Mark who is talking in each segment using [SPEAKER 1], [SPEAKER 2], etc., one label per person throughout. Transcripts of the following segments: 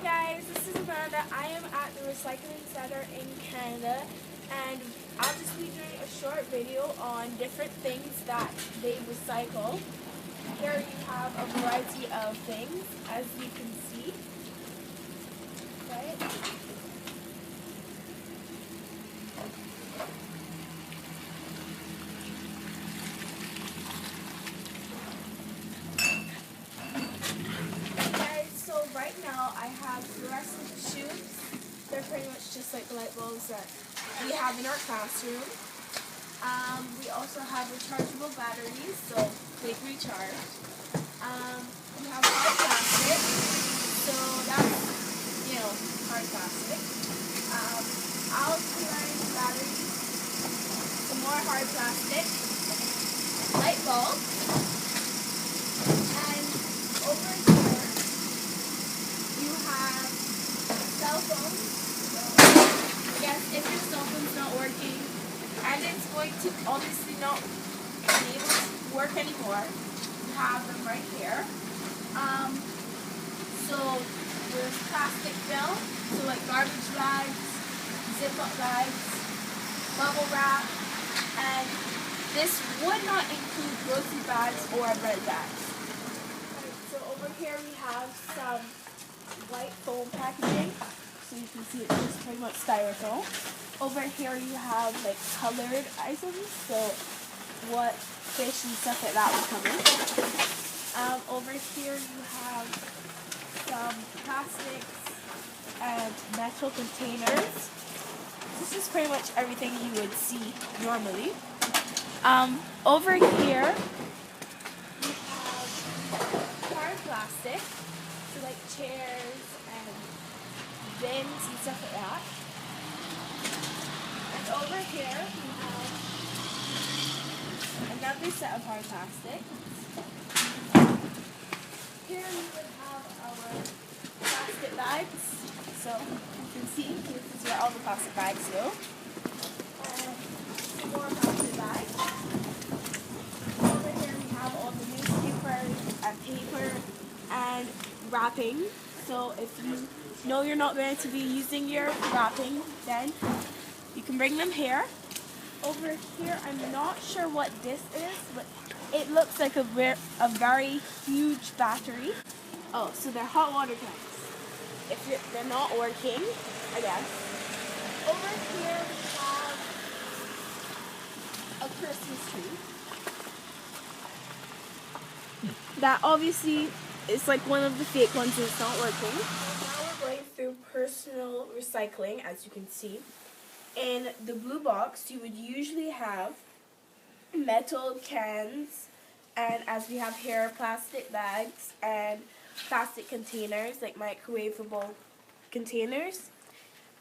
[SPEAKER 1] guys, this is Amanda. I am at the Recycling Center in Canada, and I'll just be doing a short video on different things that they recycle. Here you have a variety of things, as you can see. Right? Right now I have fluorescent tubes. They're pretty much just like the light bulbs that we have in our classroom. We also have rechargeable batteries, so they recharge. We have hard plastic, so that's, hard plastic. Alkaline batteries, some more hard plastic, light bulb, and over here cell phone. Yes, if your cell phone's not working and it's going to obviously not be able to work anymore, you have them right here. So there's plastic film, so like garbage bags, zip-up bags, bubble wrap, and this would not include grocery bags or bread bags. So over here we have some white foam packaging, so you can see it's just pretty much styrofoam. Over here you have like colored items, so what fish and stuff like that would come in. Over here you have some plastics and metal containers. This is pretty much everything you would see normally. Over here we have hard plastic, so like chairs and bins and stuff like that. And over here we have another set of hard plastic. Here we would have our plastic bags. So you can see this is where all the plastic bags go. And some more plastic bags. Over here we have all the newspapers and paper and wrapping. So if you know you're not going to be using your wrapping, then you can bring them here. Over here, I'm not sure what this is, but it looks like a very huge battery. Oh, so they're hot water tanks. If they're not working, I guess. Over here we have a Christmas tree. That obviously is like one of the fake ones that's not working. Now we're going through personal recycling, as you can see. In the blue box, you would usually have metal cans, and as we have here, plastic bags and plastic containers, like microwavable containers.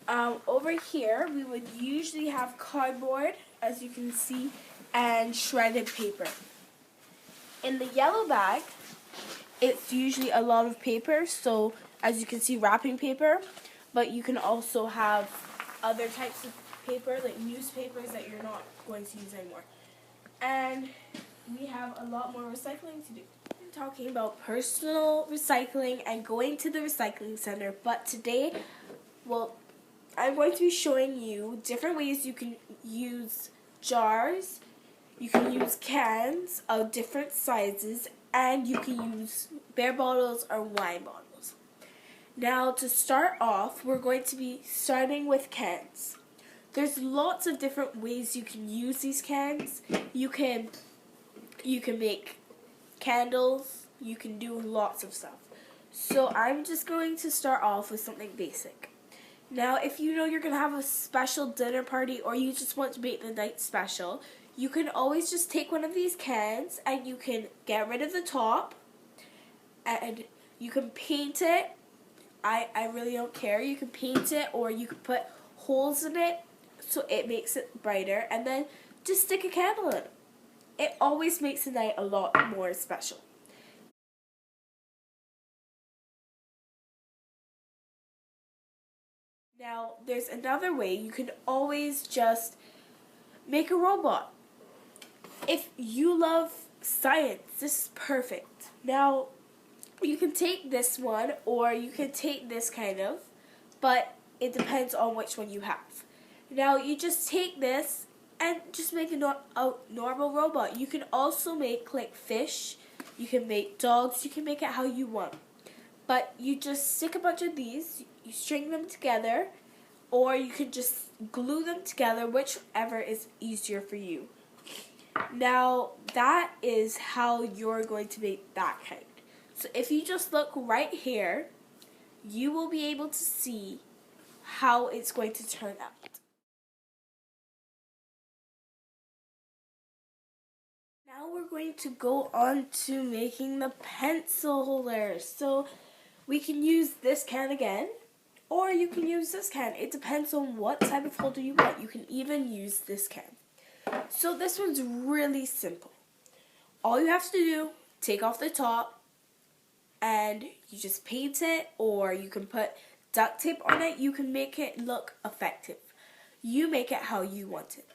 [SPEAKER 1] Over here, we would usually have cardboard, as you can see, and shredded paper. In the yellow bag, it's usually a lot of paper, so as you can see, wrapping paper, but you can also have other types of paper, like newspapers that you're not going to use anymore. And we have a lot more recycling to do. I'm talking about personal recycling and going to the recycling center, but today, I'm going to be showing you different ways you can use jars, you can use cans of different sizes, and you can use beer bottles or wine bottles. Now, to start off, we're going to be starting with cans. There's lots of different ways you can use these cans. You can make candles, you can do lots of stuff. So I'm just going to start off with something basic. Now, if you know you're going to have a special dinner party or you just want to make the night special, you can always just take one of these cans and you can get rid of the top and you can paint it. I really don't care. You can paint it or you can put holes in it so it makes it brighter, and then just stick a candle in it. It always makes the night a lot more special. Now, there's another way. You can always just make a robot. If you love science, this is perfect. Now, you can take this one or you can take this kind of, but it depends on which one you have. Now you just take this and just make a normal robot. You can also make like fish, you can make dogs, you can make it how you want. But you just stick a bunch of these, you string them together, or you can just glue them together, whichever is easier for you. Now that is how you're going to make that kind. So if you just look right here, you will be able to see how it's going to turn out. Now we're going to go on to making the pencil holders. So we can use this can again, or you can use this can. It depends on what type of holder you want. You can even use this can. So this one's really simple. All you have to do, take off the top, and you just paint it, or you can put duct tape on it. You can make it look effective. You make it how you want it.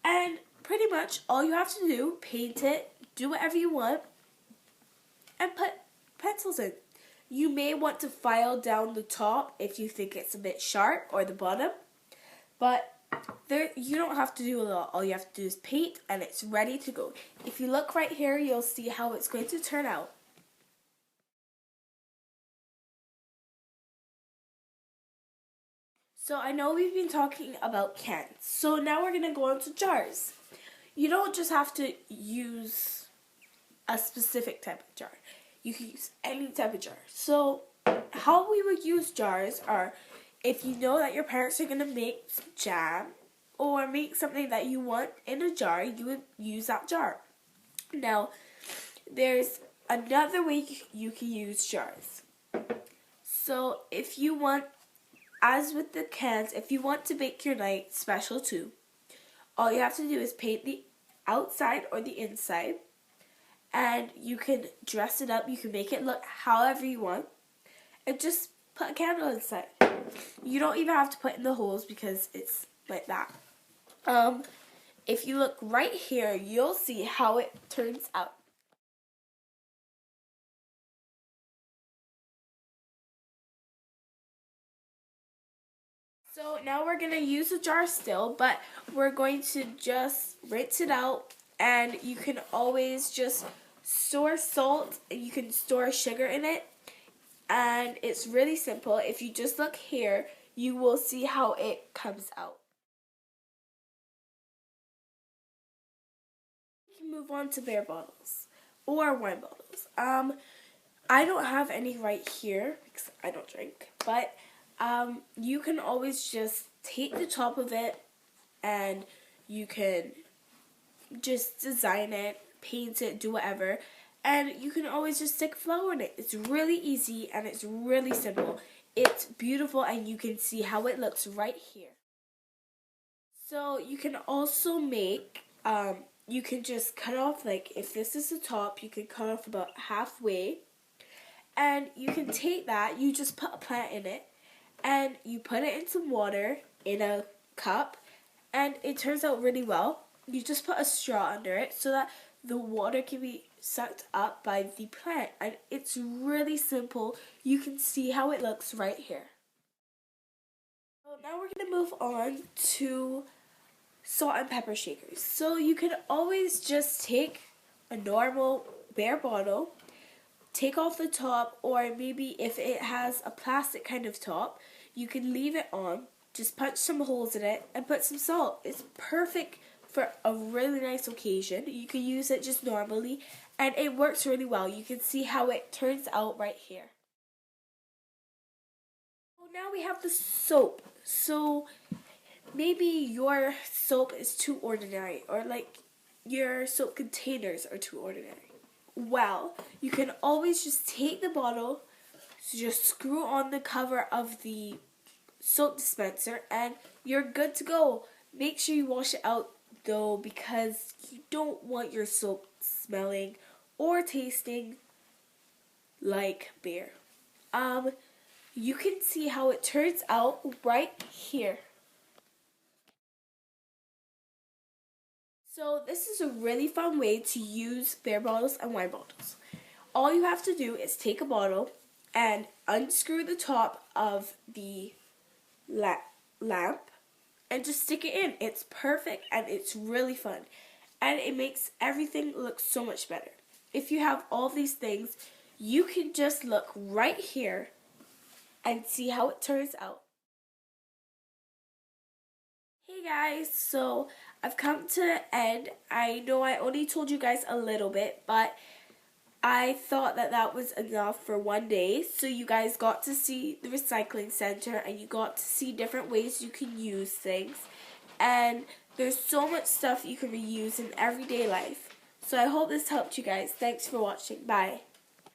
[SPEAKER 1] And pretty much all you have to do, paint it, do whatever you want, and put pencils in. You may want to file down the top if you think it's a bit sharp, or the bottom, but you don't have to do a lot. All you have to do is paint and it's ready to go. If you look right here, you'll see how it's going to turn out. So I know we've been talking about cans. So now we're going to go on to jars. You don't just have to use a specific type of jar. You can use any type of jar. So how we would use jars are, if you know that your parents are going to make some jam or make something that you want in a jar, you would use that jar. Now, there's another way you can use jars. So if you want, as with the cans, if you want to bake your night special too, all you have to do is paint the outside or the inside, and you can dress it up. You can make it look however you want, and just put a candle inside. You don't even have to put in the holes because it's like that. If you look right here, you'll see how it turns out. So now we're going to use a jar still, but we're going to just rinse it out, and you can always just store salt, and you can store sugar in it, and it's really simple. If you just look here, you will see how it comes out. We can move on to beer bottles or wine bottles. I don't have any right here because I don't drink, but you can always just take the top of it and you can just design it, paint it, do whatever, and you can always just stick flower in it. It's really easy and it's really simple. It's beautiful and you can see how it looks right here. So you can also make, you can just cut off, like if this is the top, you can cut off about halfway, and you can take that, you just put a plant in it, and you put it in some water in a cup, and it turns out really well. You just put a straw under it so that the water can be sucked up by the plant, and it's really simple. You can see how it looks right here. So now we're going to move on to salt and pepper shakers. So you can always just take a normal beer bottle, take off the top, or maybe if it has a plastic kind of top, you can leave it on, just punch some holes in it and put some salt. It's perfect for a really nice occasion. You can use it just normally and it works really well. You can see how it turns out right here. So now we have the soap. So maybe your soap is too ordinary, or like your soap containers are too ordinary. Well, you can always just take the bottle, just screw on the cover of the soap dispenser, and you're good to go. Make sure you wash it out though, because you don't want your soap smelling or tasting like beer. You can see how it turns out right here. So this is a really fun way to use beer bottles and wine bottles. all you have to do is take a bottle and unscrew the top of the lamp and just stick it in. It's perfect and it's really fun. And it makes everything look so much better. If you have all these things, you can just look right here and see how it turns out. Hey guys, so I've come to the end. I know I only told you guys a little bit, but I thought that was enough for one day. So you guys got to see the recycling center and you got to see different ways you can use things. And there's so much stuff you can reuse in everyday life. So I hope this helped you guys. Thanks for watching. Bye.